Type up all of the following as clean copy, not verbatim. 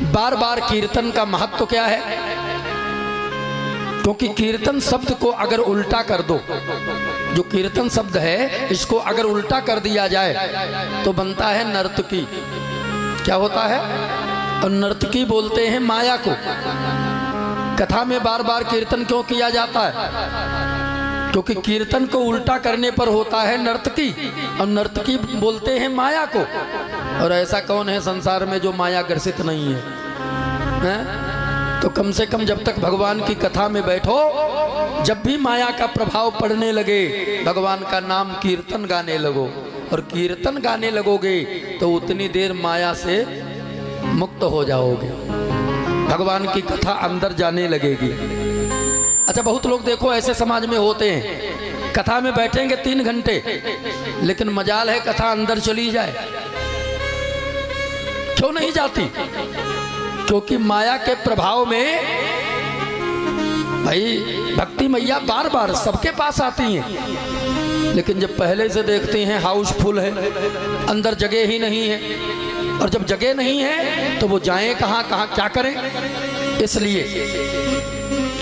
बार बार कीर्तन का महत्व क्या है? क्योंकि कीर्तन शब्द को अगर उल्टा कर दो, जो कीर्तन शब्द है इसको अगर उल्टा कर दिया जाए तो बनता है नर्तकी। क्या होता है? और नर्तकी बोलते हैं माया को। कथा में बार बार कीर्तन क्यों किया जाता है? क्योंकि कीर्तन को उल्टा करने पर होता है नर्तकी, और नर्तकी बोलते हैं माया को। और ऐसा कौन है संसार में जो माया ग्रसित नहीं है? तो कम से कम जब तक भगवान की कथा में बैठो, जब भी माया का प्रभाव पड़ने लगे, भगवान का नाम कीर्तन गाने लगो। और कीर्तन गाने लगोगे तो उतनी देर माया से मुक्त हो जाओगे, भगवान की कथा अंदर जाने लगेगी। अच्छा, बहुत लोग देखो ऐसे समाज में होते हैं, कथा में बैठेंगे 3 घंटे, लेकिन मजाल है कथा अंदर चली जाए। क्यों नहीं जाती? क्योंकि माया के प्रभाव में भाई भक्ति मैया बार बार सबके पास आती हैं, लेकिन जब पहले से देखती हैं हाउसफुल है, अंदर जगह ही नहीं है, और जब जगह नहीं है तो वो जाएं कहाँ कहाँ, क्या करें? इसलिए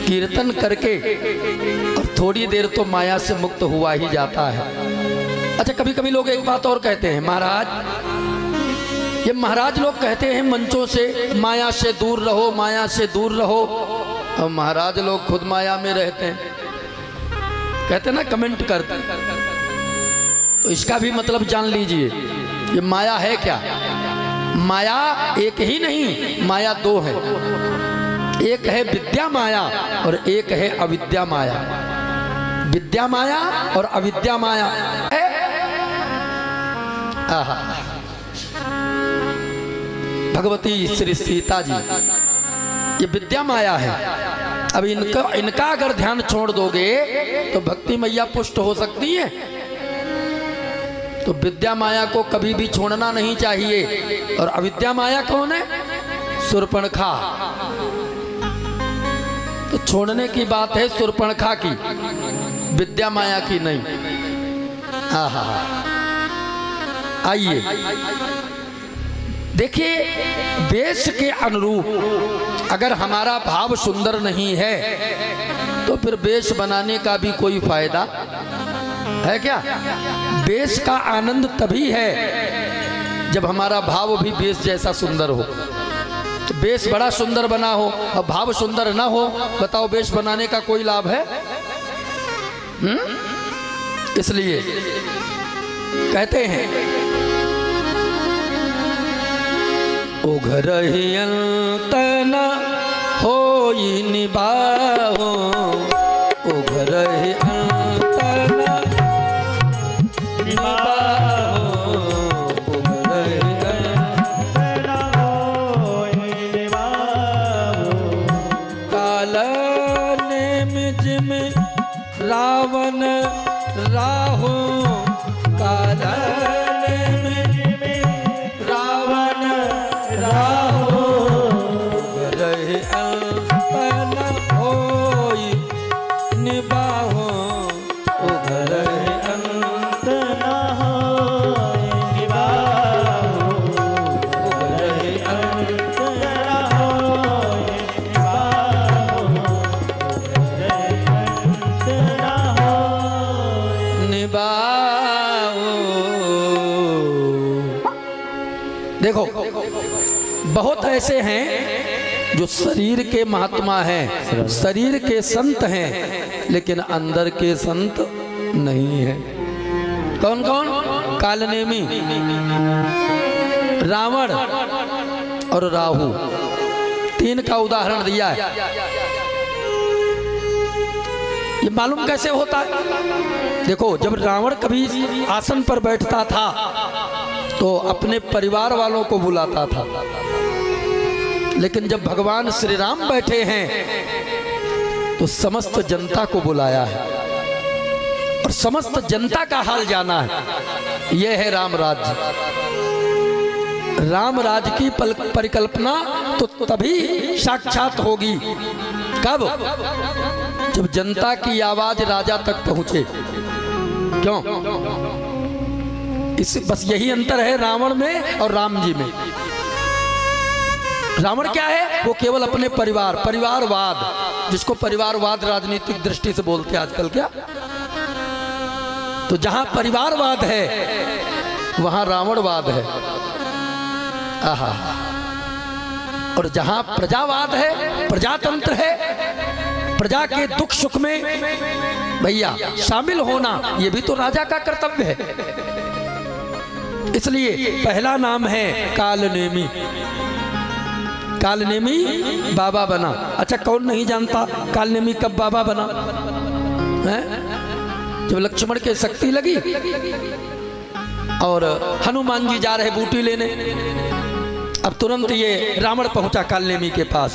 कीर्तन करके और थोड़ी देर तो माया से मुक्त हुआ ही जाता है। अच्छा, कभी कभी लोग एक बात और कहते हैं, महाराज ये महाराज लोग कहते हैं मंचों से माया से दूर रहो, माया से दूर रहो, और महाराज लोग खुद माया में रहते हैं, कहते ना, कमेंट करते हैं। तो इसका भी मतलब जान लीजिए, ये माया है क्या? माया एक ही नहीं, माया 2 है। एक है विद्या माया और एक है अविद्या माया। विद्या माया और अविद्या माया है। आहा, भगवती श्री सीता जी, ये विद्या माया है। अब इनका अगर ध्यान छोड़ दोगे तो भक्ति मैया पुष्ट हो सकती है। तो विद्या माया को कभी भी छोड़ना नहीं चाहिए। और अविद्या माया कौन है? शूर्पणखा। तो छोड़ने की बात है शूर्पणखा की, विद्या माया की नहीं। आहा, आइए देखिए, वेश के अनुरूप अगर हमारा भाव सुंदर नहीं है तो फिर वेश बनाने का भी कोई फायदा है क्या? वेश का आनंद तभी है जब हमारा भाव भी वेश जैसा सुंदर हो। तो वेश बड़ा सुंदर बना हो और भाव सुंदर ना हो, बताओ वेश बनाने का कोई लाभ है? इसलिए कहते हैं, उघरहि अंत न होई निभाओ, उघरहि अंत न निभाओ, उघरहि अंत न होई निभाओ। काल ने मिज में रावण राहो, काल देखो, बहुत ऐसे हैं जो शरीर के महात्मा हैं, शरीर के संत हैं, लेकिन अंदर के संत नहीं है। कौन कौन? कालनेमी, रावण और राहु, 3 का उदाहरण दिया है। ये मालूम कैसे होता है? देखो, जब रावण कभी आसन पर बैठता था तो अपने परिवार वालों को बुलाता था, लेकिन जब भगवान श्री राम बैठे हैं तो समस्त जनता को बुलाया है और समस्त जनता का हाल जाना है। यह है राम राज्य। राम राज्य की परिकल्पना तो तभी साक्षात होगी, कब? जब जनता की आवाज राजा तक पहुंचे। क्यों? बस यही अंतर है रावण में और राम जी में। रावण क्या है? वो केवल अपने परिवारवाद, जिसको परिवारवाद राजनीतिक दृष्टि से बोलते हैं आजकल, क्या तो जहां परिवारवाद है वहां रावणवाद है। आहा। और जहां प्रजावाद है, प्रजातंत्र है, प्रजा के दुख सुख में भैया शामिल होना ये भी तो राजा का कर्तव्य है। इसलिए पहला नाम है कालनेमी। कालनेमी बाबा बना। अच्छा, कौन नहीं जानता कालनेमी कब बाबा बना है? जब लक्ष्मण के शक्ति लगी और हनुमान जी जा रहे बूटी लेने, अब तुरंत ये रावण पहुंचा कालनेमी के पास।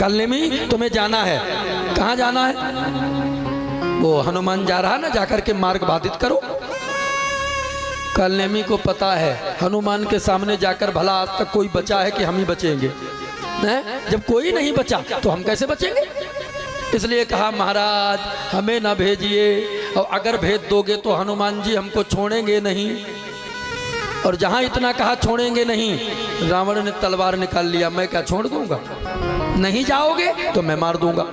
कालनेमी तुम्हें जाना है। कहाँ जाना है? वो हनुमान जा रहा ना, जाकर के मार्ग बाधित करो। कालनेमी को पता है हनुमान के सामने जाकर भला आज तक कोई बचा है कि हम ही बचेंगे? जब कोई नहीं बचा तो हम कैसे बचेंगे? इसलिए कहा महाराज हमें ना भेजिए, और अगर भेज दोगे तो हनुमान जी हमको छोड़ेंगे नहीं। और जहां इतना कहा छोड़ेंगे नहीं, रावण ने तलवार निकाल लिया। मैं क्या छोड़ दूंगा? नहीं जाओगे तो मैं मार दूंगा।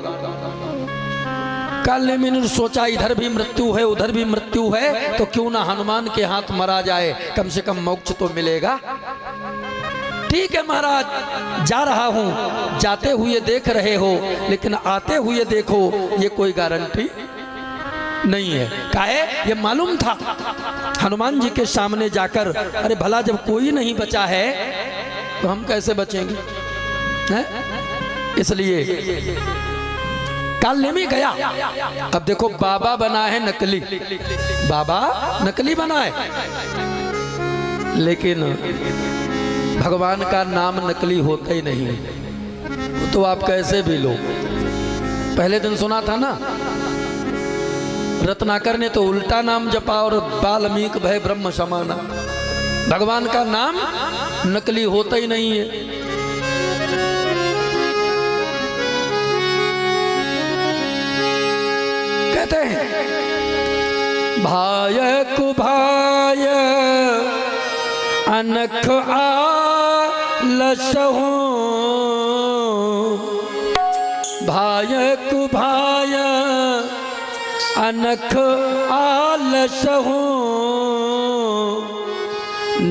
कालनेमी ने सोचा इधर भी मृत्यु है उधर भी मृत्यु है, तो क्यों ना हनुमान के हाथ मरा जाए, कम से कम मोक्ष तो मिलेगा। ठीक है महाराज, जा रहा हूं। जाते हुए देख रहे हो, लेकिन आते हुए देखो ये कोई गारंटी नहीं है। काहे? ये मालूम था हनुमान जी के सामने जाकर, अरे भला जब कोई नहीं बचा है तो हम कैसे बचेंगे? है? इसलिए कालनेमी गया। अब देखो बाबा बना है नकली, बाबा नकली बना है, लेकिन भगवान का नाम नकली होता ही नहीं। वो तो आप कैसे भी लो। पहले दिन सुना था ना, रत्नाकर ने तो उल्टा नाम जपा और वाल्मीकि भय ब्रह्म समाना। भगवान का नाम नकली होता ही नहीं है। कहते हैं भाय कुभाय अनख आलसहु, भाय कुभाय अनख आलसहु,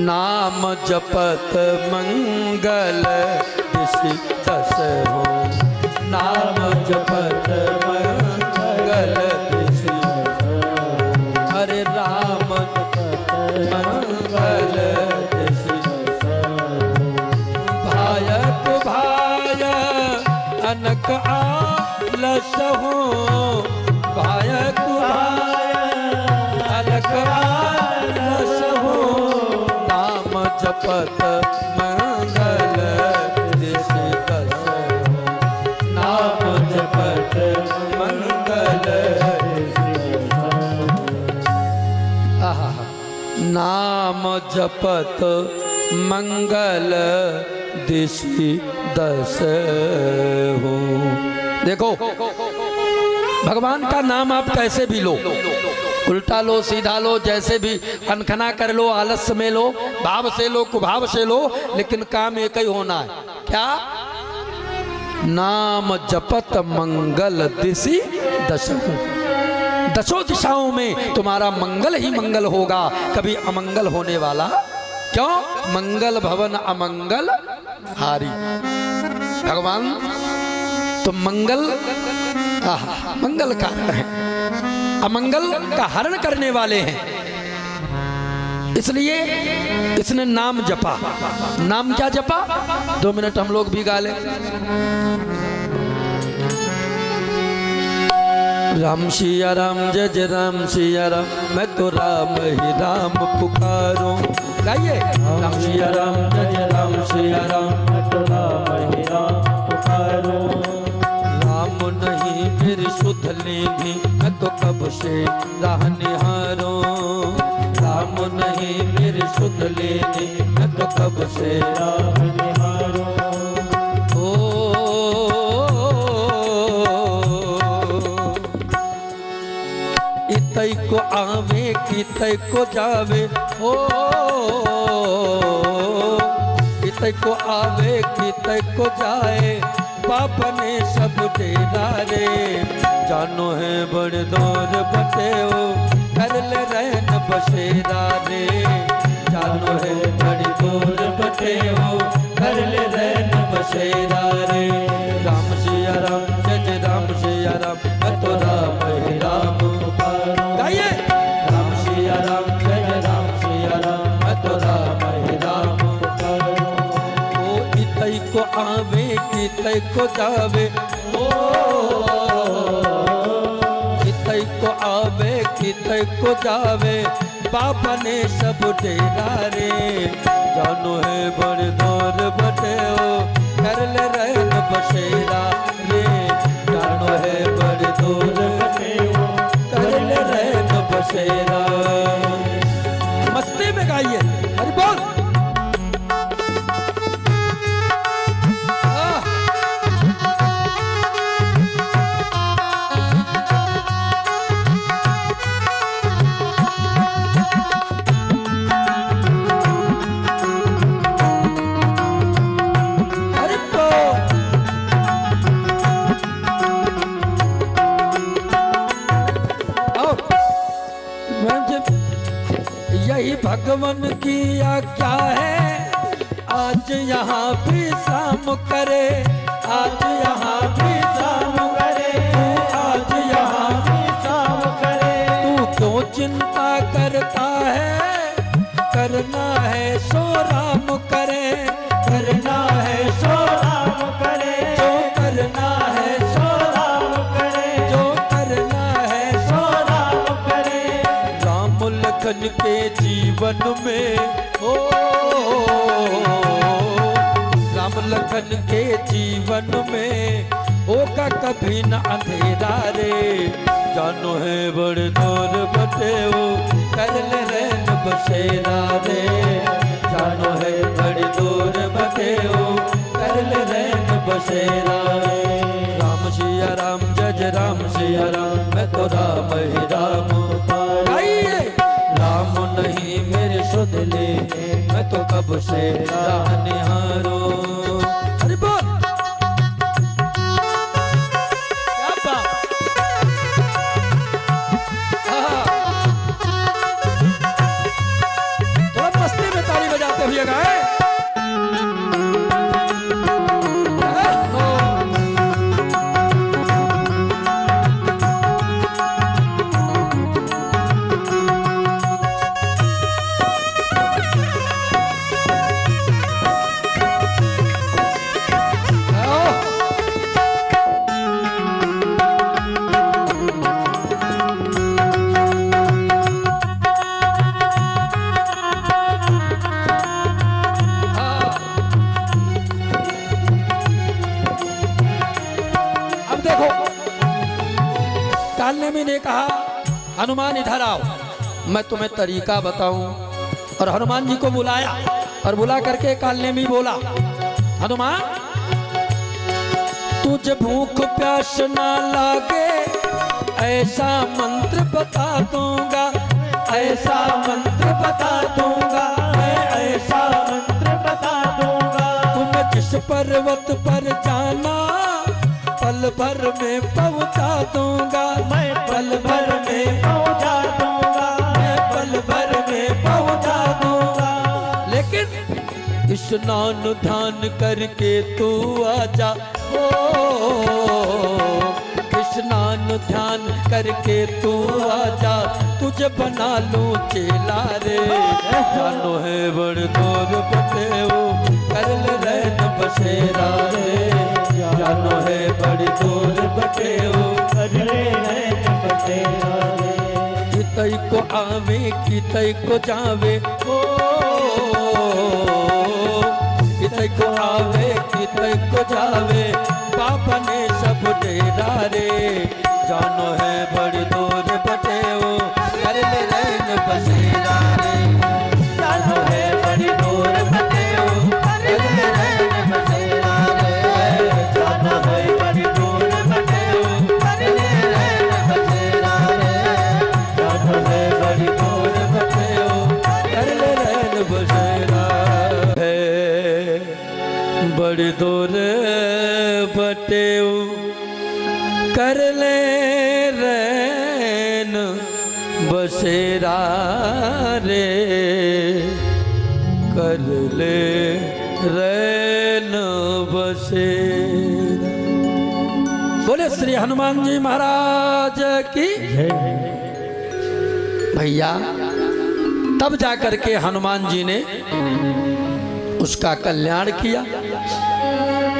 नाम जपत मंगल दिसि दसहु, नाम जपत मंगल दिसि, हरे राम मंगल दिसि, भायक भाय अनक आलसहु, भायक भाय अनक आलसहु, नाम जपत मंगल दिसि दसहु, नाम जपत मंगल दिसि दसहु, नाम जपत मंगल दिसि दसहु। देखो भगवान का नाम आप कैसे भी लो, उल्टा लो सीधा लो, जैसे भी अनखना कर लो, आलस्य में लो, भाव से लो कुभाव से लो, लेकिन काम एक ही होना है। क्या? नाम जपत मंगल दिसि दसहु। दसों दिशाओं में तुम्हारा मंगल ही मंगल होगा, कभी अमंगल होने वाला क्यों? मंगल भवन अमंगल हारी। भगवान तो मंगल मंगल कारण है, अमंगल का हरण करने वाले हैं। इसलिए इसने नाम जपा। नाम क्या जपा? 2 मिनट हम लोग भी गा ले। राम सिया राम जय जय राम सिया राम, मैं तो राम ही राम पुकारूं। गाइए। राम सिया राम जय जय राम सिया राम, मैं तो राम ही राम पुकारूं। राम नहीं मेरी सुध लेनी, मैं तो कब से राह निहारूं। राम नहीं मेरी सुध लेनी, मैं तो कब से राह निहारूं। इतई को आवे कि तई को जावे, ओ कितै को आवे कितै को जाए, बाप ने सब डेरा रे। जानो है बड़ दूर बटे हो, कर ले रहन बसेरा रे। जानो है बड़ी दूर बटे हो, कर ले रहन बसेरा रे। राम सिया राम जय राम सिया राम, मैं तो राम ही राम गाइए। राम सिया राम जय राम सिया राम, मैं तो राम ही राम। ओ इतै को आवे कितै को जावे, ओ कितै को आवे कितै को जावे, बाप ने सब डेरा रे। जानो है बड़ दूर बटे हो, कर ले रहन बसेरा रे। जानो है बड़ दूर बटे हो, कर ले रहन बसेरा। मस्ती में गाइए, हरि बोल। यही भगवान की आज्ञा है, आज यहाँ भी शाम करे, आज यहाँ भी शाम करे, तू आज यहाँ भी शाम करे। तू क्यों चिंता करता है, करना है सो राम करे, करना है सो राम करे। जो करना है सो राम करे, जो करना है सो राम करे। राम लखन के जीवन में ओ राम लखन के जीवन में होगा कभी न अंधेरा रे। जानो है बड़ दूर बटे हो, कर ले रहन बसेरा रे। जानो है बड़ दूर बटे हो, कर ले रहन बसेरा रे। राम सिया राम जय राम सिया राम, मैं तो राम ही राम गाइए। राम नहीं मेरे सुध ले, मैं तो कब से राह निहारो। अरे बोल क्या बात। थोड़ा मस्ती में ताली बजाते हुए गाए। कालनेमी ने कहा हनुमान इधर आओ, मैं तुम्हें तरीका बताऊं। और हनुमान जी को बुलाया और बुला करके कालनेमी बोला, हनुमान तुझे भूख प्यास ना लागे, ऐसा मंत्र बता दूंगा, ऐसा मंत्र बता दूंगा, मैं ऐसा मंत्र बता दूंगा। तुम जिस पर्वत पर जाना, पल भर में पहुंचा दूंगा, मैं पल भर में पहुंचा दूंगा, मैं पल भर में पहुंचा दूंगा। लेकिन स्नान ध्यान करके तू आजा, ओ स्नान ध्यान करके तू आजा, तुझे बना लूं चेला रे। जानो है बड़ दूर बटे हो, कर ले रहन बसेरा रे। जानो है बड़ी दूर बटे हो, कर ले रहन बसेरा रे। कितै को आवे कितै को जावे, ओ कितै को आवे कितै को जावे, बाप ने सब डेरा रे। जानो है बड़ी दूर बटे हो, कर ले रहन बसेरा रे। जानो है बड़ी दूर बटे हो, कर ले रहन बसेरा रे। जानो है बड़ी दूर बटे हो, कर ले रहन बसेरा रे। जानो है बड़ी दूर बटे हो, कर ले रहन बसेरा है। बटेऊ कर ले रैन बसेरा रे, कर ले रैन बसेरा। बोले श्री हनुमान जी महाराज की। भैया तब जाकर के हनुमान जी ने उसका कल्याण किया।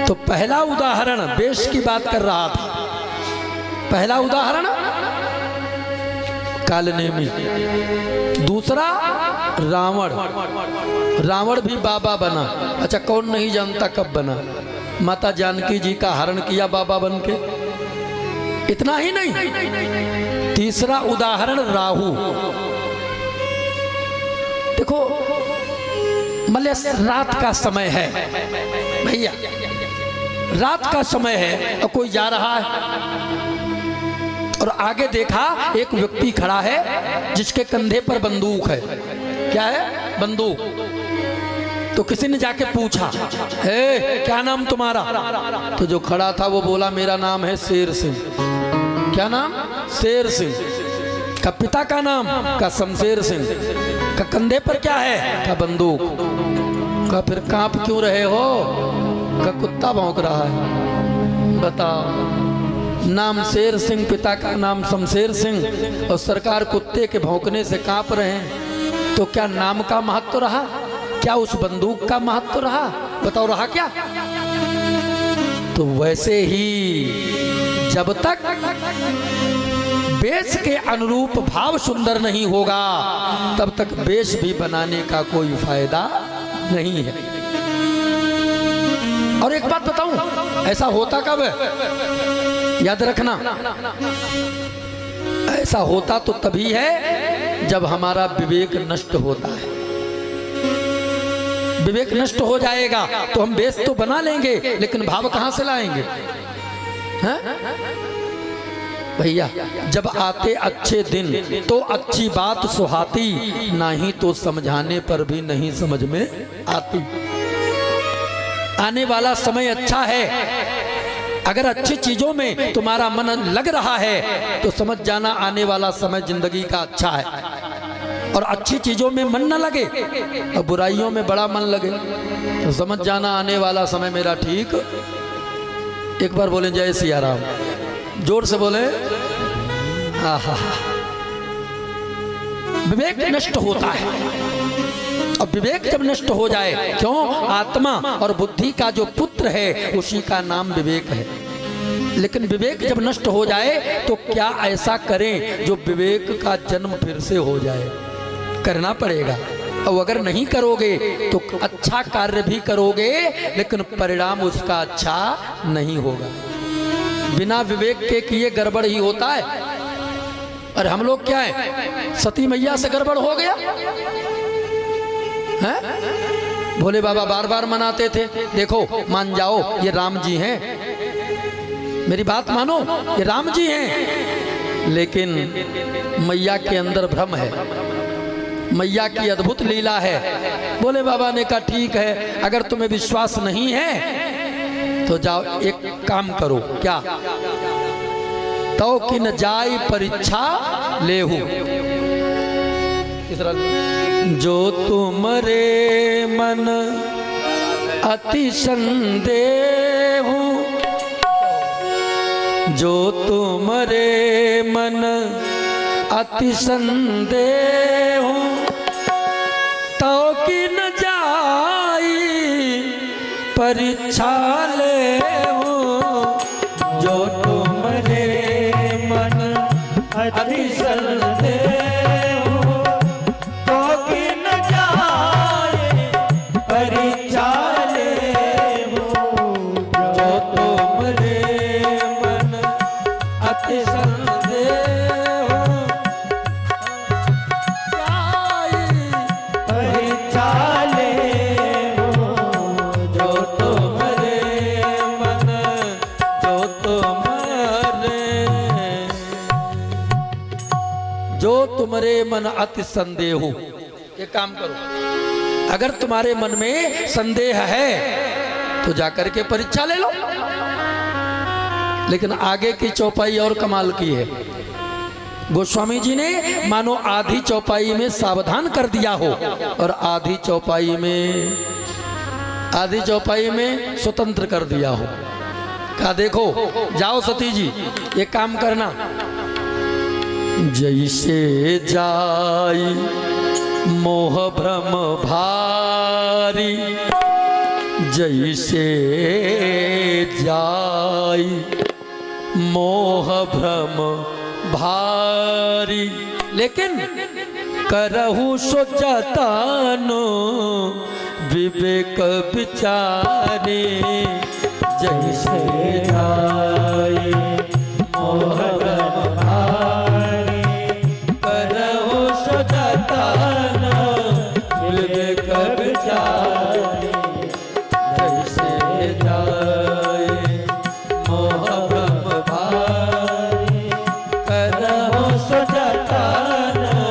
तो पहला उदाहरण वेश की बात कर रहा था। पहला उदाहरण कालनेमी, दूसरा रावण। रावण भी बाबा बना। अच्छा, कौन नहीं जानता कब बना? माता जानकी जी का हरण किया बाबा बन के। इतना ही नहीं, तीसरा उदाहरण राहु। देखो मतलब रात का समय है भैया, रात का समय है और कोई जा रहा है और आगे देखा एक व्यक्ति खड़ा है जिसके कंधे पर बंदूक है। क्या है? बंदूक। तो किसी ने जाके पूछा, क्या नाम तुम्हारा? तो जो खड़ा था वो बोला मेरा नाम है शेर सिंह। क्या नाम? शेर सिंह। का पिता का नाम? का शमशेर सिंह। का कंधे पर क्या है? का बंदूक। का फिर कांप क्यों रहे हो? का कुत्ता भौंक रहा है। बताओ, नाम शेर सिंह, पिता का नाम शमशेर सिंह और सरकार कुत्ते के भौंकने से कांप रहे हैं। तो क्या नाम का महत्व रहा? क्या उस बंदूक का महत्व रहा? बताओ, रहा क्या? तो वैसे ही जब तक वेश के अनुरूप भाव सुंदर नहीं होगा तब तक वेश भी बनाने का कोई फायदा नहीं है। और एक बात बताऊं, ऐसा होता कब है? याद रखना, ऐसा होता तो तभी है जब हमारा विवेक नष्ट होता है। विवेक नष्ट हो जाएगा तो हम वेश तो बना लेंगे लेकिन भाव कहां से लाएंगे? हैं? भैया जब आते अच्छे दिन तो अच्छी बात सुहाती, नहीं तो समझाने पर भी नहीं समझ में आती। आने वाला समय अच्छा है, अगर अच्छी चीजों में तुम्हारा मन लग रहा है तो समझ जाना आने वाला समय जिंदगी का अच्छा है। और अच्छी चीजों में मन न लगे और बुराइयों में बड़ा मन लगे तो समझ जाना आने वाला समय मेरा ठीक। एक बार बोले जय सिया राम, जोर से बोले। आहा, विवेक नष्ट होता है और विवेक जब नष्ट हो जाए, क्यों? आत्मा और बुद्धि का जो पुत्र है उसी का नाम विवेक है। लेकिन विवेक जब नष्ट हो जाए तो क्या ऐसा करें जो विवेक का जन्म फिर से हो जाए? करना पड़ेगा। और अगर नहीं करोगे तो अच्छा कार्य भी करोगे लेकिन परिणाम उसका अच्छा नहीं होगा। बिना विवेक के किए गड़बड़ ही होता है। और हम लोग क्या है, सती मैया से गड़बड़ हो गया है? भोले बाबा बार बार मनाते थे। देखो, मान जाओ ये राम जी हैं, मेरी बात मानो, ये राम जी हैं, लेकिन मैया के अंदर भ्रम है, मैया की अद्भुत लीला है। भोले बाबा ने कहा ठीक है, अगर तुम्हें विश्वास नहीं है तो जाओ एक काम करो। क्या? तो कि न जाई परीक्षा लेहू, जो तुमरे मन अति संदेहू, जो तुमरे मन अति संदेहू, तो कि न जाई परीक्षा लेहू, जो तुमरे मन अति संदेहू, तो कि न जाई परीक्षा लेहू, जो तुमरे मन अति तुम्हारे मन अति संदेह हो। एक काम करो, अगर तुम्हारे मन में संदेह है तो जाकर के परीक्षा ले लो। लेकिन आगे की चौपाई और कमाल की है। गोस्वामी जी ने मानो आधी चौपाई में सावधान कर दिया हो और आधी चौपाई में स्वतंत्र कर दिया हो। कहा देखो जाओ सती जी एक काम करना, जैसे जाई मोह भ्रम भारी, जैसे जाई मोह भ्रम भारी, लेकिन करहु सो जतनो विवेक विचारे, जैसे जाई मोह भ्रम भारी, करहु सो जतनो विवेक विचारे, जैसे जाई मोह भ्रम भारी, करहु सो जतनो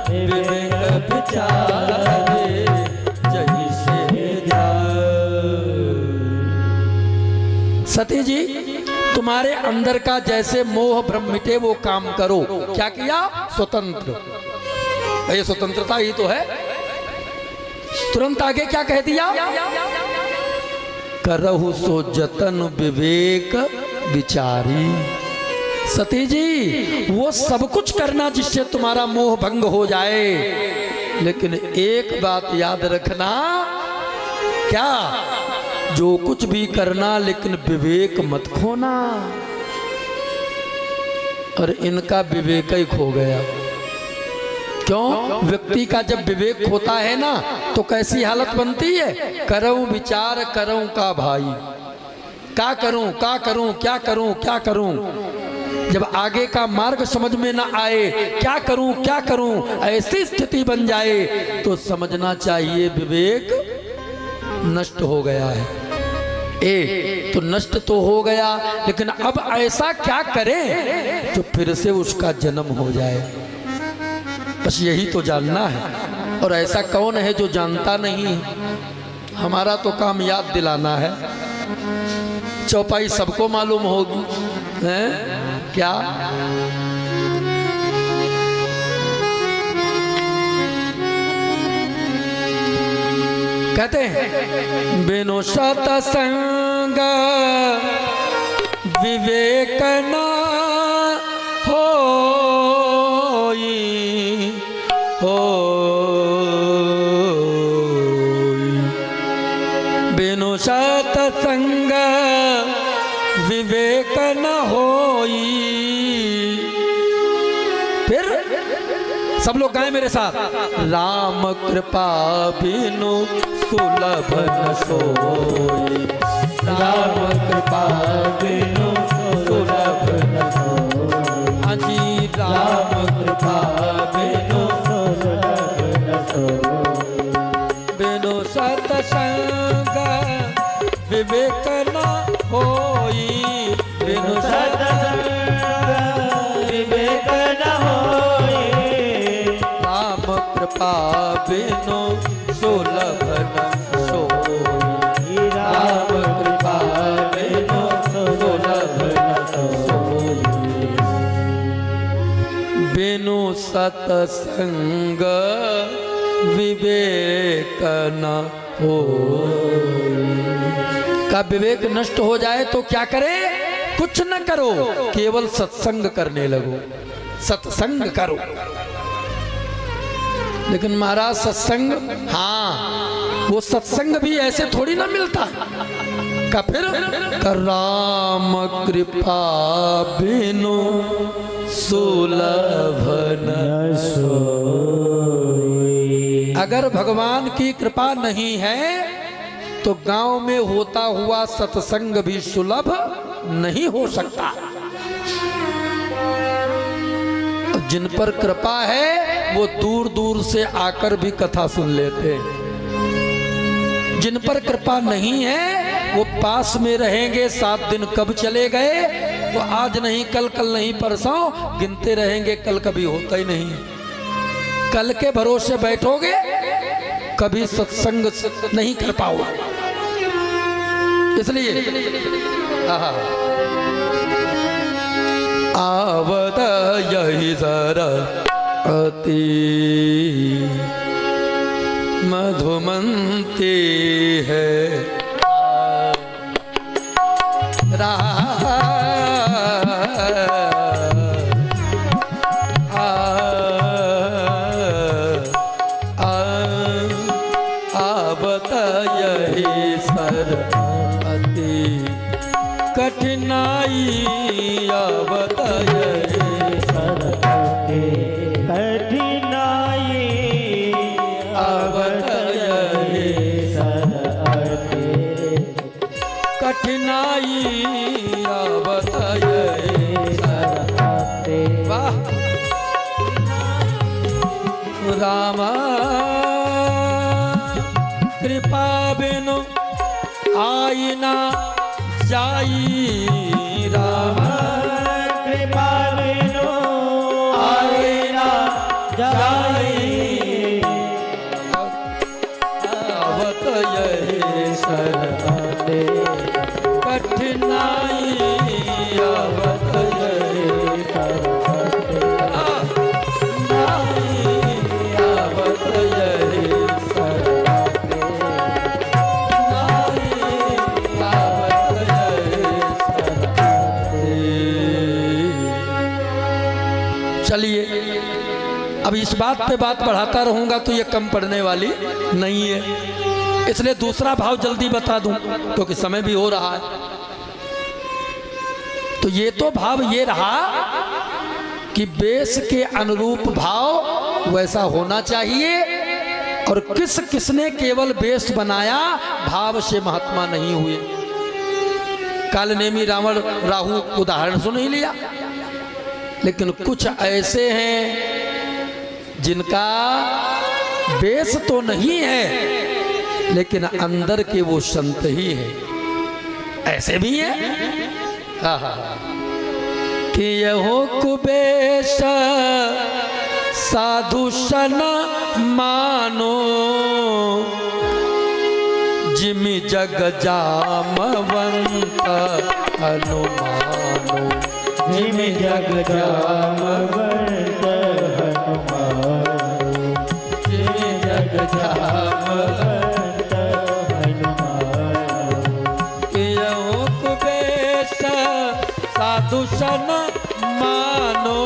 विवेक विचारे, जैसे सती जी तुम्हारे अंदर का जैसे मोह भ्रम मिटे वो काम करो। क्या किया? स्वतंत्र। ये स्वतंत्रता ही तो है। तुरंत आगे क्या कह दिया? करहु सो जतन विवेक विचारी। सती जी वो सब कुछ करना जिससे तुम्हारा मोह भंग हो जाए, लेकिन एक बात याद रखना। क्या? जो कुछ भी करना लेकिन विवेक मत खोना। और इनका विवेक ही खो गया। क्यों? व्यक्ति का जब विवेक होता है ना तो कैसी हालत बनती है? करूं विचार करूं का भाई, क्या करूं क्या करूं क्या करूं क्या करूं। जब आगे का मार्ग समझ में ना आए, क्या करूं ऐसी स्थिति बन जाए तो समझना चाहिए विवेक नष्ट हो गया है। तो नष्ट तो हो गया, लेकिन अब ऐसा क्या करें जो फिर से उसका जन्म हो जाए। बस यही तो जानना है। और ऐसा कौन है जो जानता नहीं? हमारा तो काम याद दिलाना है। चौपाई सबको मालूम होगी है क्या? कहते हैं बिनु सतसंग विवेक न होई, बिनु सतसंग विवेक न होई। फिर सब लोग गाएं मेरे साथ। राम कृपा बिनु सुलभ न सोई, राम कृपा बिनु सुलभ न सोई। हाँ जी, राम कृपा बिनु सुलभ न सोई। बिनु सतसंग विवेक न होई, बिनु सतसंग विवेक न होई। राम कृपा बिनु सुलभ न सोई, राम कृपा बिनु सुलभ न सोई। बिनु सतसंग विवेक न होई। का विवेक नष्ट हो जाए तो क्या करे? कुछ न करो, केवल सत्संग करने लगो, सत्संग करो। लेकिन महाराज सत्संग, हाँ वो सत्संग भी ऐसे थोड़ी ना मिलता। का फिर राम कृपा बिनु सुलभ न सोई। अगर भगवान की कृपा नहीं है तो गांव में होता हुआ सत्संग भी सुलभ नहीं हो सकता। जिन पर कृपा है वो दूर दूर से आकर भी कथा सुन लेते हैं। जिन पर कृपा नहीं है वो पास में रहेंगे, 7 दिन कब चले गए वो आज नहीं कल, कल नहीं परसों गिनते रहेंगे, कल कभी होता ही नहीं। कल के भरोसे बैठोगे कभी सत्संग नहीं कर पाओगे। इसलिए आवत यही जरा अति मधुमंती है आवत यही सर अति कठिनाई आवत यही सर अति कठिनाई आवत यही सर अति कठिनाई आवत यही सर अति वाह रामा कृपा बिनु आईना जाई राम कृपा बिनु आईना जाई आवत यही सर अति कठिनाई आवत यही सर अति आवत यही सर चलिए अब इस बात पे बात बढ़ाता रहूंगा तो ये कम पड़ने वाली नहीं है, इसलिए दूसरा भाव जल्दी बता दूं क्योंकि समय भी हो रहा है। तो ये तो भाव ये रहा कि बेस के अनुरूप भाव वैसा होना चाहिए और किस किसने केवल बेस बनाया, भाव से महात्मा नहीं हुए। कालनेमी रावण राहु उदाहरण सुन ही लिया, लेकिन कुछ ऐसे हैं जिनका बेस तो नहीं है लेकिन अंदर के वो संत ही है, ऐसे भी हैं। कि यहो कुबेश साधु सन मानो जिमि जग जामवंत हनुमानो जिमि जग जामवंत हनुमानो जिमि जग जामवंत हनुमानो यहो कुबेश साधु सन मानो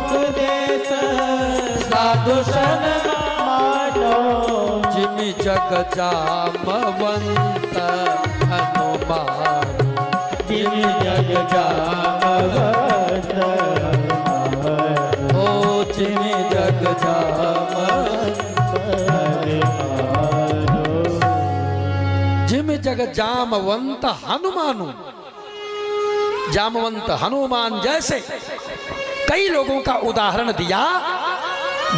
कुबेश साधु सन मानो जिमि जग जामवंत हनुमानो जिमि जग जामवंत हनुमानो ओ जिमि जग जामवंत हनुमानो जिमि जग जामवंत हनुमानो। जामवंत हनुमान जैसे कई लोगों का उदाहरण दिया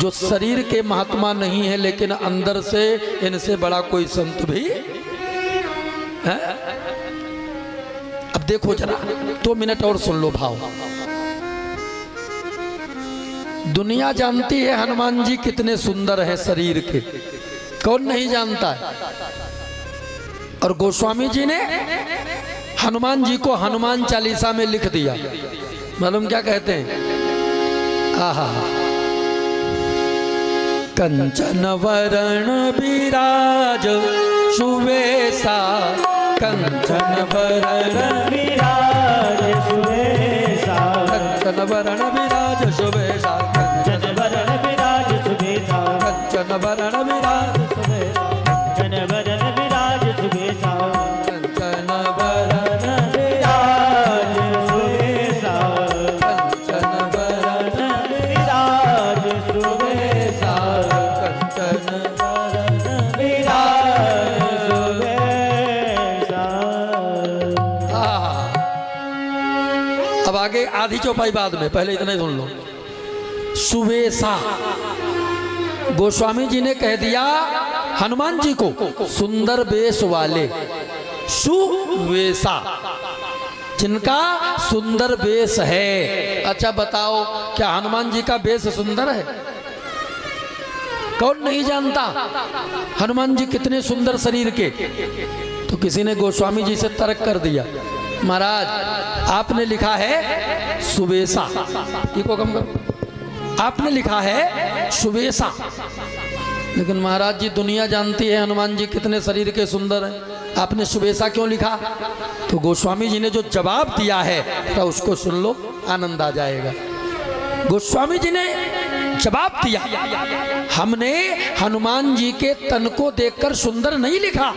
जो शरीर के महात्मा नहीं है लेकिन अंदर से इनसे बड़ा कोई संत भी है। अब देखो जरा 2 मिनट और सुन लो भाव। दुनिया जानती है हनुमान जी कितने सुंदर हैं शरीर के, कौन नहीं जानता है। और गोस्वामी जी ने हनुमान जी को हनुमान चालीसा में लिख दिया। मालूम क्या कहते हैं? आहा कंचन वरण विराज सुवेशा कंचन वरण विराज सुवेशा कंचन वरण विराज सुवेशा कंचन वरण विराज सुवेशा कंचन वरण विराज सुवेशा कंचन वरण विराज सुवेशा कंचन वरण विराज सुवेशा कंचन वरण विराज सुवेशा कंचन वरण विराज सुवेशा। अब आगे आधी चौपाई बाद में, पहले इतना ही सुन लो। सुवेशा गोस्वामी जी ने कह दिया हनुमान जी को सुंदर वेश वाले, सुवेशा जिनका सुंदर वेश है। अच्छा बताओ क्या हनुमान जी का वेश सुंदर है? कौन नहीं जानता हनुमान जी कितने सुंदर शरीर के। तो किसी ने गोस्वामी जी से तर्क कर दिया, महाराज आपने लिखा है सुबेसा, इको कम करो, आपने लिखा है सुबेसा, लेकिन महाराज जी दुनिया जानती है हनुमान जी कितने शरीर के सुंदर हैं, आपने सुबेसा क्यों लिखा? तो गोस्वामी जी ने जो जवाब दिया है तो उसको सुन लो, आनंद आ जाएगा। गोस्वामी जी ने जवाब दिया, हमने हनुमान जी के तन को देखकर सुंदर नहीं लिखा,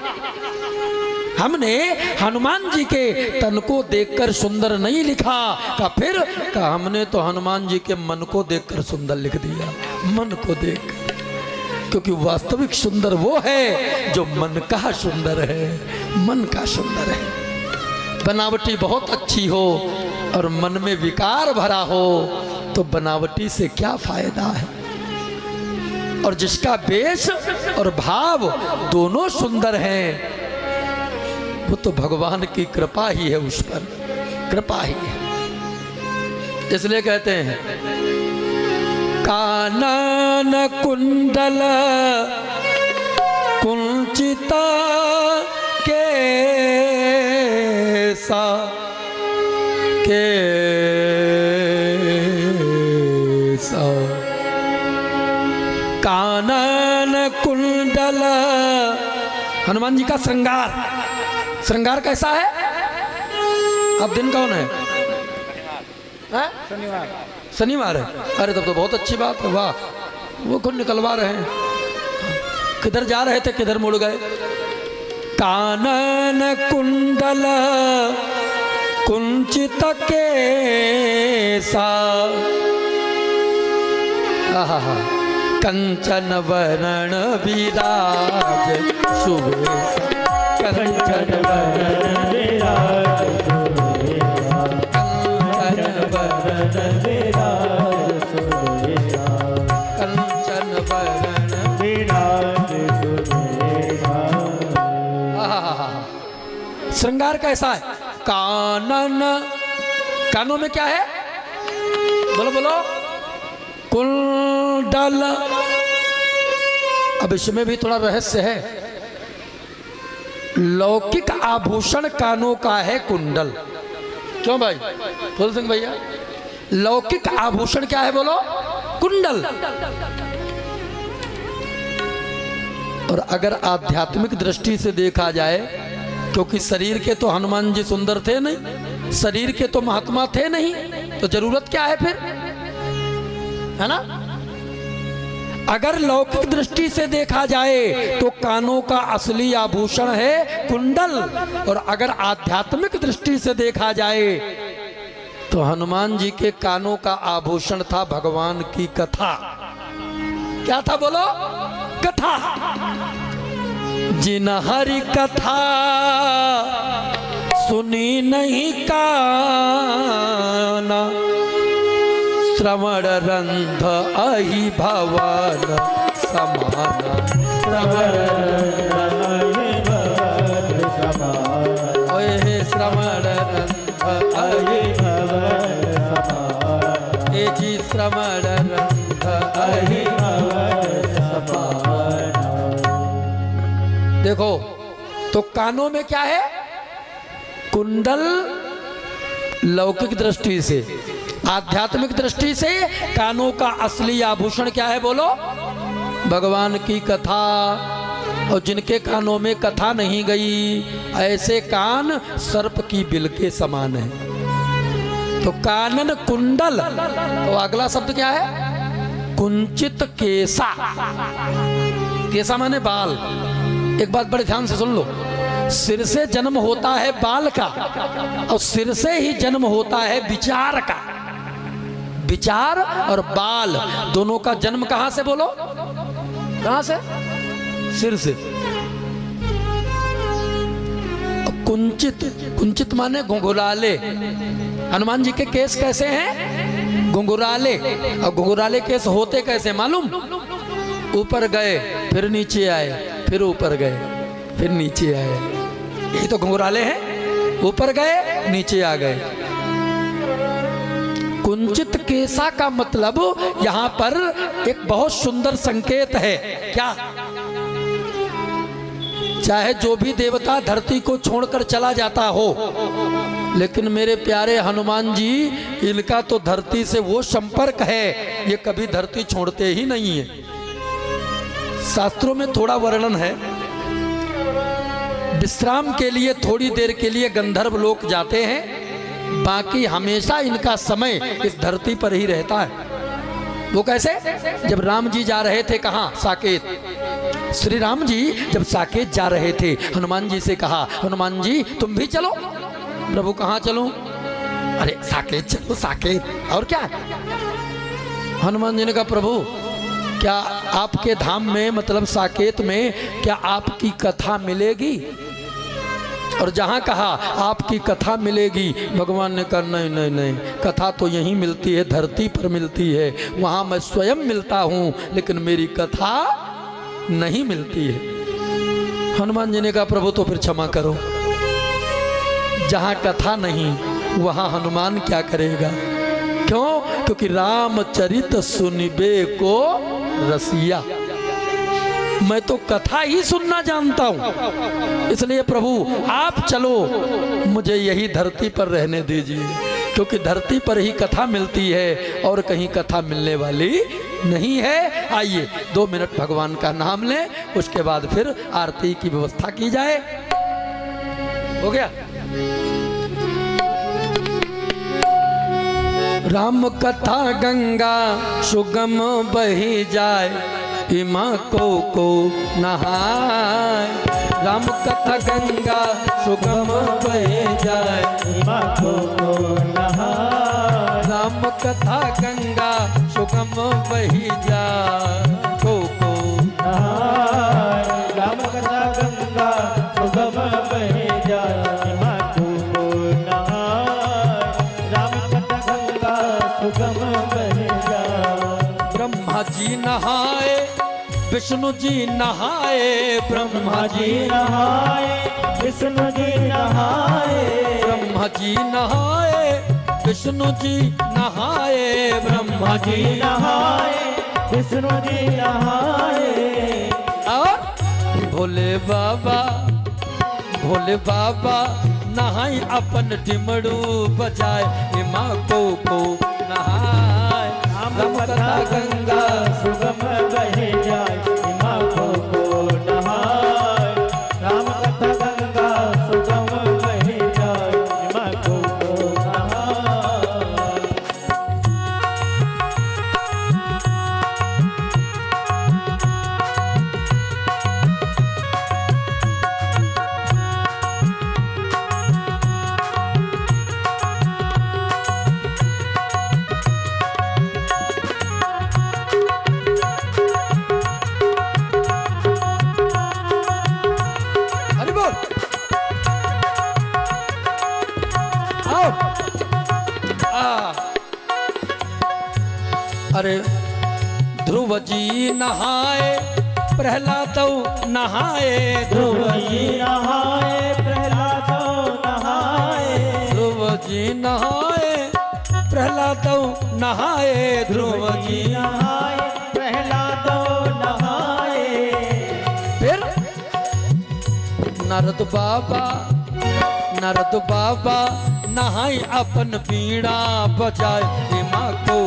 हमने हनुमान जी के तन को देखकर सुंदर नहीं लिखा। का फिर का हमने तो हनुमान जी के मन को देखकर सुंदर लिख दिया, मन को देख, क्योंकि वास्तविक सुंदर वो है जो मन का सुंदर है, मन का सुंदर है। बनावटी बहुत अच्छी हो और मन में विकार भरा हो तो बनावटी से क्या फायदा है। और जिसका वेश और भाव दोनों सुंदर हैं वो तो भगवान की कृपा ही है, उस पर कृपा ही है। इसलिए कहते हैं कानन कुंडल कुंचिता केसा केसा, कानन कुंडल, हनुमान जी का श्रृंगार, श्रृंगार कैसा है? अब दिन कौन है? शनिवार, शनिवार है। अरे तब तो बहुत अच्छी बात है, वाह, वो खुद निकलवा रहे हैं। किधर जा रहे थे, किधर मुड़ गए? कानन कुंडल कुंचित केसा, कंचन वरण विराज सुबेसा, कंचन वरण विराज सुबेसा, कंचन वरण विराज सुबेसा, कंचन वरण विराज सुबेसा। श्रृंगार कैसा है? कानन, कानों में क्या है? बोलो बोलो। कुंडल, अब इसमें भी थोड़ा रहस्य है। लौकिक आभूषण कानों का है कुंडल। क्यों भाई फूल सिंह भैया? लौकिक आभूषण क्या है बोलो? कुंडल। और अगर आध्यात्मिक दृष्टि से देखा जाए, क्योंकि शरीर के तो हनुमान जी सुंदर थे नहीं, शरीर के तो महात्मा थे नहीं, तो जरूरत क्या है फिर, है ना? अगर लौकिक दृष्टि से देखा जाए तो कानों का असली आभूषण है कुंडल, और अगर आध्यात्मिक दृष्टि से देखा जाए तो हनुमान जी के कानों का आभूषण था भगवान की कथा। क्या था बोलो? कथा। जिन हरि कथा सुनी नहीं काना, श्रवण रंध अहि भवन समाना, श्रवण रंध अहि भवन समाना, ओए श्रवण रंध अहि भवन समाना, ए जी श्रवण रंध अहि भवन समाना। देखो तो कानों में क्या है? कुंडल लौकिक दृष्टि से, आध्यात्मिक दृष्टि से कानों का असली आभूषण क्या है बोलो? भगवान की कथा। और जिनके कानों में कथा नहीं गई, ऐसे कान सर्प की बिल के समान है। तो कानन कुंडल, तो अगला शब्द क्या है? कुंचित केसा। केसा माने बाल। एक बात बड़े ध्यान से सुन लो, सिर से जन्म होता है बाल का, और सिर से ही जन्म होता है विचार का। विचार और बाल दोनों का जन्म कहां से बोलो? कहां से? सिर से। कुंचित, कुंचित माने घुंघराले। हनुमान जी के केस कैसे हैं? घुंघराले। और घुंघराले केस होते कैसे मालूम? ऊपर गए फिर नीचे आए, फिर ऊपर गए फिर नीचे आए, यही तो घुंघराले हैं। ऊपर गए नीचे आ गए। कुंचित केसा का मतलब यहां पर एक बहुत सुंदर संकेत है। क्या? चाहे जो भी देवता धरती को छोड़कर चला जाता हो, लेकिन मेरे प्यारे हनुमान जी, इनका तो धरती से वो संपर्क है, ये कभी धरती छोड़ते ही नहीं है। शास्त्रों में थोड़ा वर्णन है, विश्राम के लिए थोड़ी देर के लिए गंधर्व लोक जाते हैं, बाकी हमेशा इनका समय इस धरती पर ही रहता है। वो कैसे? जब राम जी जा रहे थे कहाँ? साकेत। श्री राम जी जब साकेत जा रहे थे, हनुमान जी से कहा, हनुमान जी तुम भी चलो। प्रभु कहाँ चलूं? अरे साकेत चलो, साकेत। और क्या? हनुमान जी ने कहा, प्रभु क्या आपके धाम में, मतलब साकेत में, क्या आपकी कथा मिलेगी? और जहाँ कहा आपकी कथा मिलेगी, भगवान ने कहा नहीं नहीं नहीं, कथा तो यहीं मिलती है, धरती पर मिलती है, वहाँ मैं स्वयं मिलता हूँ, लेकिन मेरी कथा नहीं मिलती है। हनुमान जी ने कहा, प्रभु तो फिर क्षमा करो, जहाँ कथा नहीं वहाँ हनुमान क्या करेगा? क्यों? क्योंकि रामचरित सुनिबे को रसिया, मैं तो कथा ही सुनना जानता हूं, इसलिए प्रभु आप चलो, मुझे यही धरती पर रहने दीजिए, क्योंकि धरती पर ही कथा मिलती है और कहीं कथा मिलने वाली नहीं है। आइए 2 मिनट भगवान का नाम लें, उसके बाद फिर आरती की व्यवस्था की जाए। हो गया? राम कथा गंगा सुगम बही जाए, इमा को नहाय। राम कथा गंगा सुगम बही जाए, इमा को नहाय। राम कथा गंगा सुगम बही जाए, को नहाय। राम कथा गंगा सुगम बही जाए, इमा को नहाय। राम कथा गंगा सुगम बही जाए। ब्रह्मा जी नहाए, विष्णु जी नहाए, ब्रह्मा जी नहाए, विष्णु जी नहाए। ब्रह्मा जी नहाए, विष्णु जी नहाए, ब्रह्मा जी नहाए, विष्णु जी नहाए। और भोले बाबा नहाई अपन डिमड़ू बजाए, इमा को नहाए। राम कथा गंगा सुगम बहे जाए, इमा को नहाय। राम कथा गंगा सुगम बहे जाए, इमा को नहाय। अरे ध्रुव जी नहाए, प्रहलाद नहाए, ध्रुव जी नहाए, प्रहलाद नहाए। ध्रुव जी नहाए, प्रहलाद नहाए, ध्रुव जी नहाए, प्रहलाद नहाए। फिर नारद बाबा नहाई अपन बीड़ा बजाए, इमा को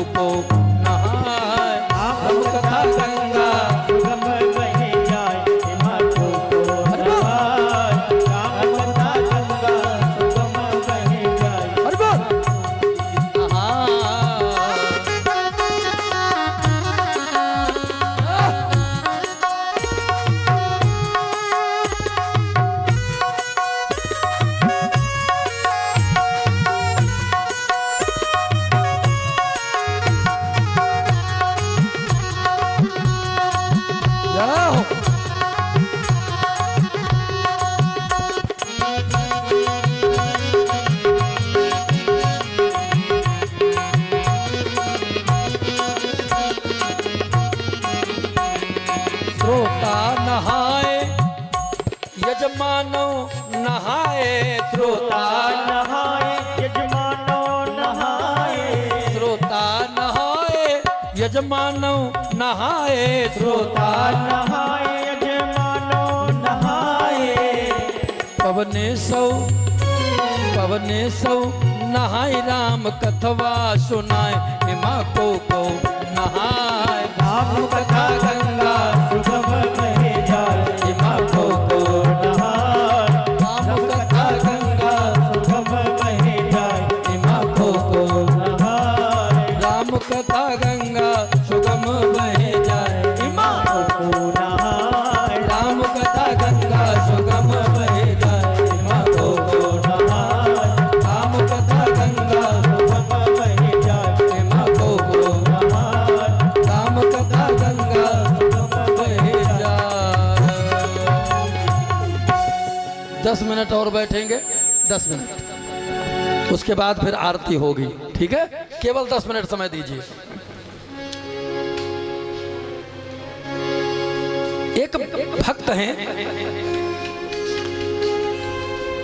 नहाए। राम कथा गंगा सुगम बहे जाए, इमा को नहाय। राम कथा गंगा सुगम बहे जाए। अरे बोल श्रोता नहाए, यजमानो नहाए, श्रोता नहाए, यजमानो नहाए। श्रोता नहाए, यजमानो नहाए, श्रोता नहाए, यजमानो नहाए। पवने सौ नहाय राम कथवा सुनाए हिमा को नहाय राम कथा गंगा सुगम कहे जाए हिमा को नहाय राम कथा गंगा सुगम कहे जाए हिमा को नहाय राम कथा गंगा सुगम बहे जाए हिमा को नहाय राम कथा गंगा सुगम बहे जाए हिमा को नहाय राम कथा गंगा सुगम कहे जाए हिमा को नहाय राम कथा गंगा बहे जाए। 10 मिनट और बैठेंगे, 10 मिनट, उसके बाद फिर आरती होगी, ठीक है? केवल 10 मिनट समय दीजिए। एक भक्त हैं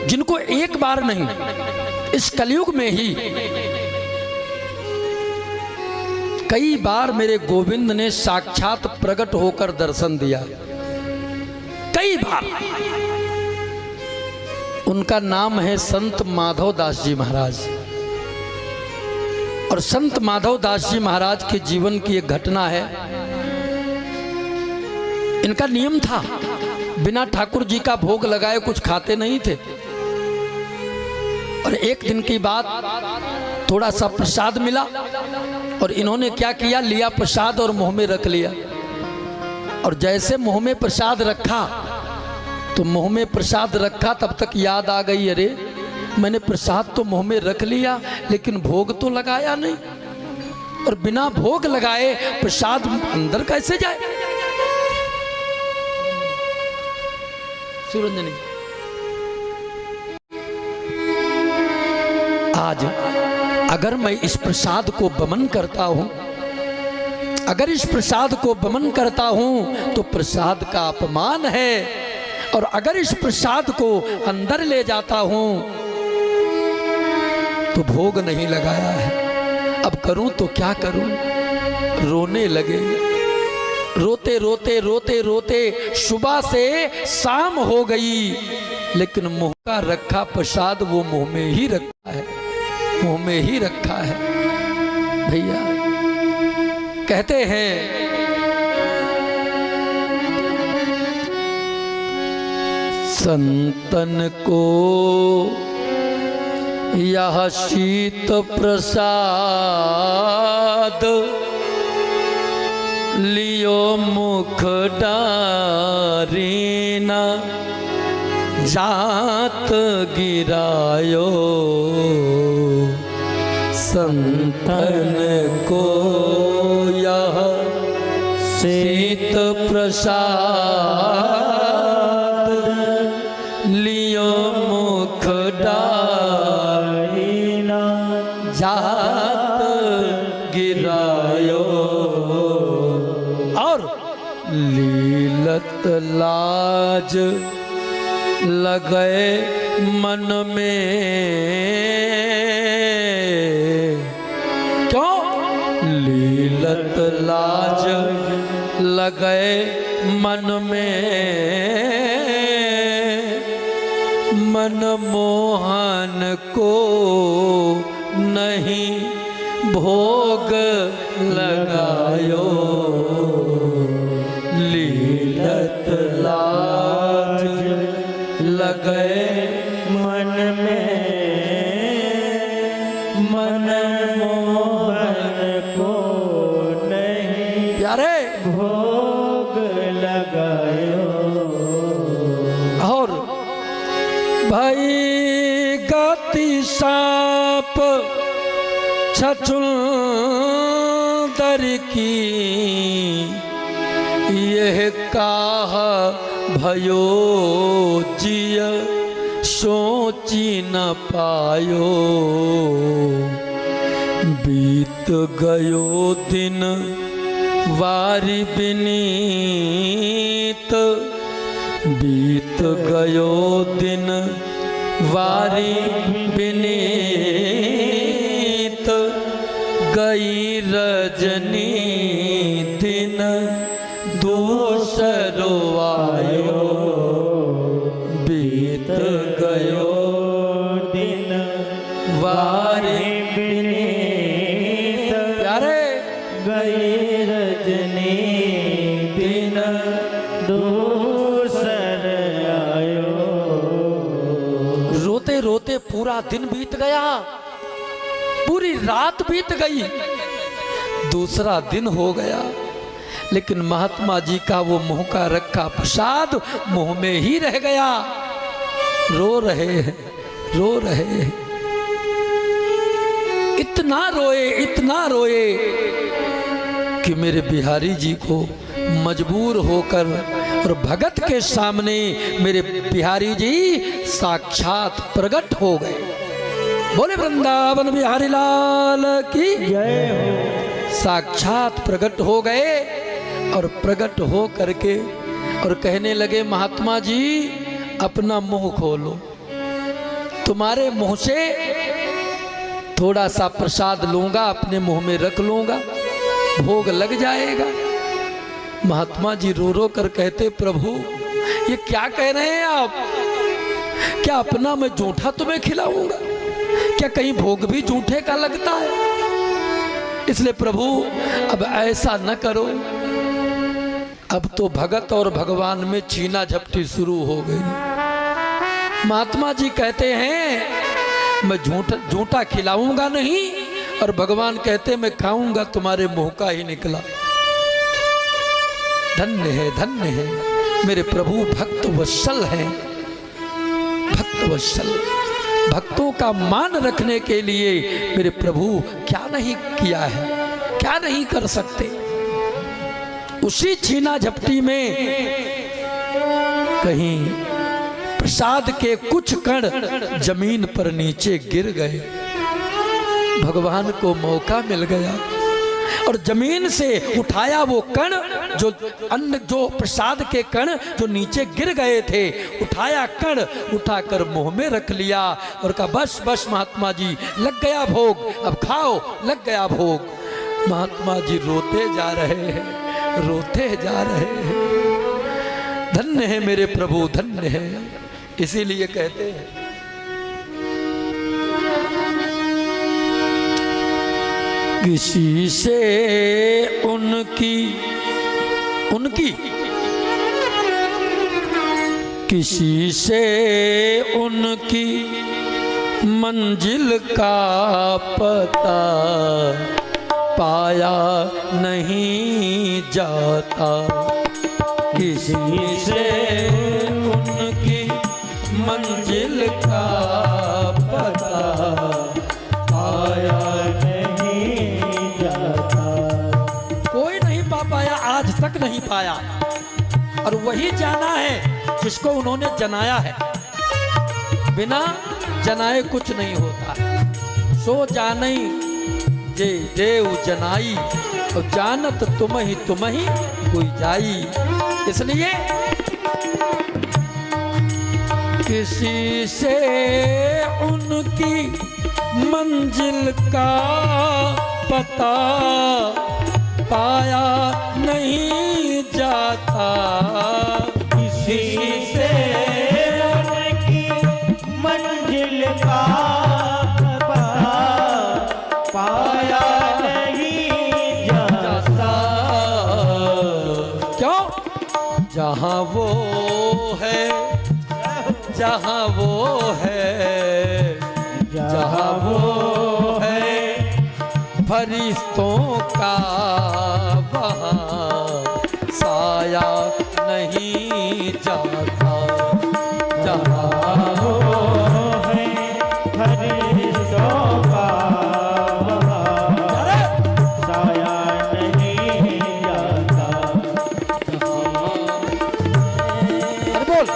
जिनको एक बार नहीं, इस कलयुग में ही कई बार मेरे गोविंद ने साक्षात प्रकट होकर दर्शन दिया, कई बार। उनका नाम है संत माधव दास जी महाराज। और संत माधव दास जी महाराज के जीवन की एक घटना है। इनका नियम था, बिना ठाकुर जी का भोग लगाए कुछ खाते नहीं थे। और एक दिन की बात, थोड़ा सा प्रसाद मिला और इन्होंने क्या किया, लिया प्रसाद और मुंह में रख लिया। और जैसे मुंह में प्रसाद रखा तो मुंह में प्रसाद रखा तब तक याद आ गई, अरे मैंने प्रसाद तो मुंह में रख लिया लेकिन भोग तो लगाया नहीं, और बिना भोग लगाए प्रसाद अंदर कैसे जाए। सुरंजनी, आज अगर मैं इस प्रसाद को बमन करता हूं, अगर इस प्रसाद को बमन करता हूं तो प्रसाद का अपमान है, और अगर इस प्रसाद को अंदर ले जाता हूं तो भोग नहीं लगाया है। अब करूं तो क्या करूं? रोने लगे। रोते रोते रोते रोते सुबह से शाम हो गई, लेकिन मुंह का रखा प्रसाद वो मुंह में ही रखा है, मुंह में ही रखा है। भैया कहते हैं, संतन को यह शीत प्रसाद लियो मुख डारीना जात गिरायो। संतन को यह शीत प्रसाद लियो मुख डारीना जात गिरायो। और लीलत लाज लगे मन में, क्यों? लीलत लाज लगे मन में, मनमोहन को नहीं भोग लगायो। लीलत लाज लगे मन में, मनमोहन को नहीं प्यारे भोग लगायो। और भाई गति साप छछुंदर की यह काह भयो जिय सोची न पायो। बीत गयो दिन वारी बिनीत, बीत गयो दिन वारी बिनीत, गई रजनी दिन दूसरो आयो। बीत गई वारे विनीत प्यारे गई रजनी दिन दूसर आयो। रोते रोते पूरा दिन बीत गया, पूरी रात बीत गई, दूसरा दिन हो गया, लेकिन महात्मा जी का वो मुंह का रखा प्रसाद मुंह में ही रह गया। रो रहे हैं, रो रहे हैं, इतना रोए कि मेरे बिहारी जी को मजबूर होकर और भगत के सामने मेरे बिहारी जी साक्षात प्रकट हो गए। बोले वृंदावन बिहारी लाल की जय हो। साक्षात प्रकट हो गए और प्रकट हो करके और कहने लगे महात्मा जी अपना मुंह खोलो, तुम्हारे मुंह से थोड़ा सा प्रसाद लूंगा, अपने मुंह में रख लूंगा, भोग लग जाएगा। महात्मा जी रो रो कर कहते प्रभु ये क्या कह रहे हैं आप, क्या अपना मैं जूठा तुम्हें खिलाऊंगा, क्या कहीं भोग भी जूठे का लगता है, इसलिए प्रभु अब ऐसा न करो। अब तो भगत और भगवान में छीना झपटी शुरू हो गई। महात्मा जी कहते हैं मैं झूठा खिलाऊंगा नहीं, और भगवान कहते मैं खाऊंगा तुम्हारे मुंह का ही निकला। धन्य है मेरे प्रभु, भक्त वत्सल हैं, भक्त वत्सल। भक्तों का मान रखने के लिए मेरे प्रभु क्या नहीं किया है, क्या नहीं कर सकते। उसी छीना झपटी में कहीं प्रसाद के कुछ कण जमीन पर नीचे गिर गए। भगवान को मौका मिल गया और जमीन से उठाया वो कण, जो अन्न जो प्रसाद के कण जो नीचे गिर गए थे, उठाया कण, उठाकर मुंह में रख लिया और कहा बस बस महात्मा जी लग गया भोग, अब खाओ, लग गया भोग। महात्मा जी रोते जा रहे हैं, रोते जा रहे हैं। धन्य है मेरे प्रभु, धन्य है। इसीलिए कहते हैं किसी से उनकी किसी से उनकी मंजिल का पता पाया नहीं जाता, किसी से उनकी मंजिल का पता पाया नहीं जाता। कोई नहीं पा पाया, आज तक नहीं पाया, और वही जाना है जिसको उन्होंने जनाया है। बिना जनाए कुछ नहीं होता। सो जाने जे देव जनाई, और जानत तुम ही कोई जाई। इसलिए किसी से उनकी मंजिल का पता पाया नहीं जाता, किसी से उनकी मंजिल का पता पाया नहीं जाता। क्यों? जहाँ वो है, जहाँ वो है, जहाँ वो है फरिश्तों का, वहाँ साया नहीं जाता। जहाँ वो है फरिश्तों का, वहाँ साया नहीं जाता। अरे बोल।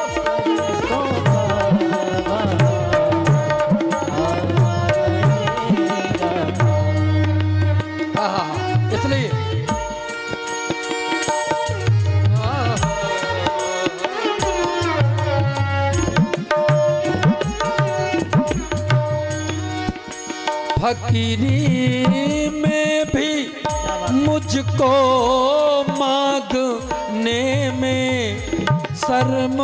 इसलिए फकीरी में भी मुझको मांगने में शर्म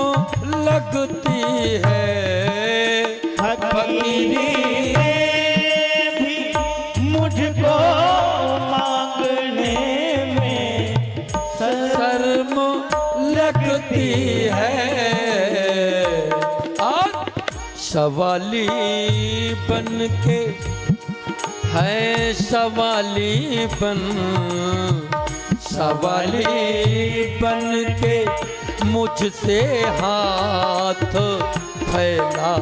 लगती है। फकीरी सवाली बन के है सवाली बन के मुझसे हाथ फैला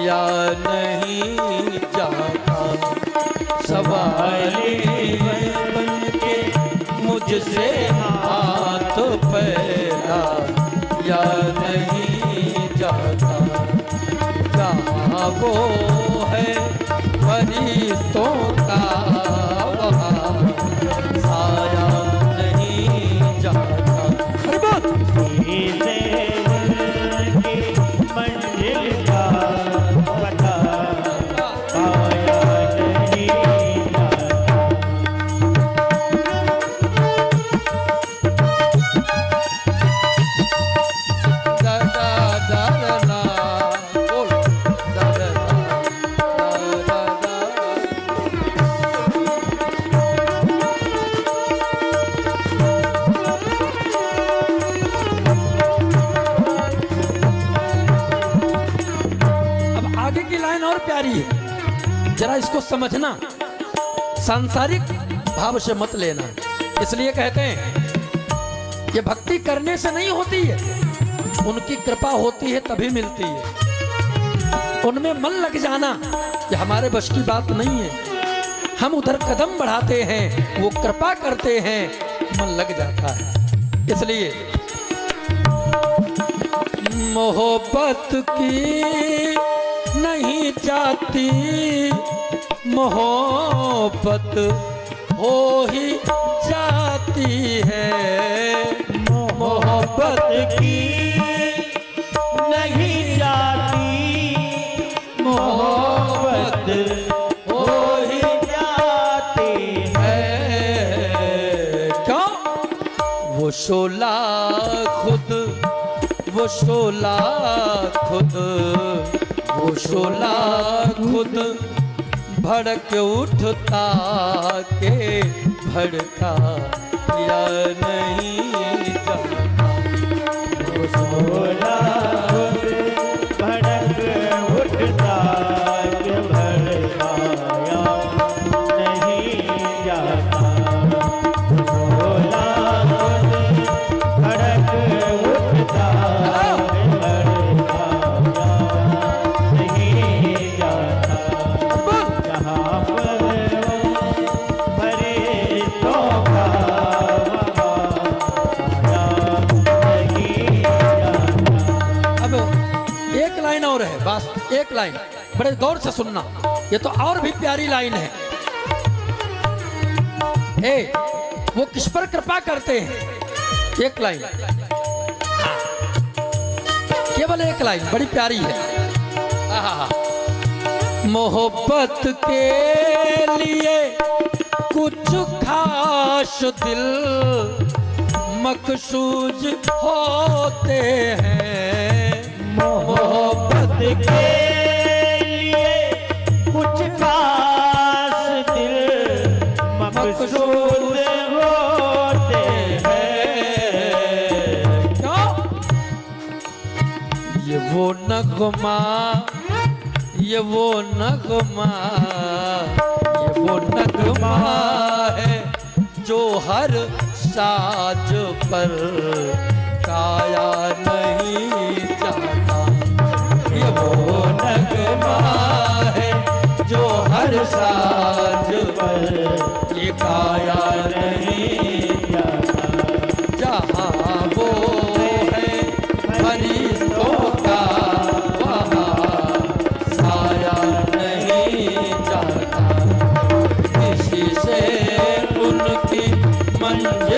या नहीं जाता। सवाली बन के मुझसे हाथ फैला या नहीं जाता। जहाँ वो है फरिश्तों का वहाँ साया नहीं जाता। अरे बात मंजिल का पता पाया नहीं जाता। प्यारी है, जरा इसको समझना, सांसारिक भाव से मत लेना। इसलिए कहते हैं ये भक्ति करने से नहीं होती है, उनकी कृपा होती है तभी मिलती है। उनमें मन लग जाना ये हमारे बस की बात नहीं है। हम उधर कदम बढ़ाते हैं, वो कृपा करते हैं, मन लग जाता है। इसलिए मोहब्बत की नहीं जाती, मोहब्बत हो ही जाती है। मोहब्बत की नहीं जाती, मोहब्बत हो ही जाती है। क्यों? वो शोला खुद, वो शोला खुद, वो शोला खुद भड़क उठता के भड़का या नहीं जाता। वो शोला खुद भड़क उठता के भड़का या नहीं जाता। वो शोला खुद भड़क उठता बस एक लाइन बड़े गौर से सुनना, ये तो और भी प्यारी लाइन है। ए, वो किस पर कृपा करते हैं? एक लाइन, केवल एक लाइन बड़ी प्यारी है। मोहब्बत के लिए कुछ खास दिल मकसूज होते हैं। मोहब्बत के लिए कुछ खास दिल मकसूद होते हैं। क्यों? ये वो नगमा, ये वो नगमा, ये वो नगमा है जो हर साज पर गाया नहीं जाता। ये वो नगमा है जो हर साज पर ये गाया नहीं जाता। जहाँ वो है फरिश्तों का वहाँ साया नहीं जाता। किसी से उनकी मंजिल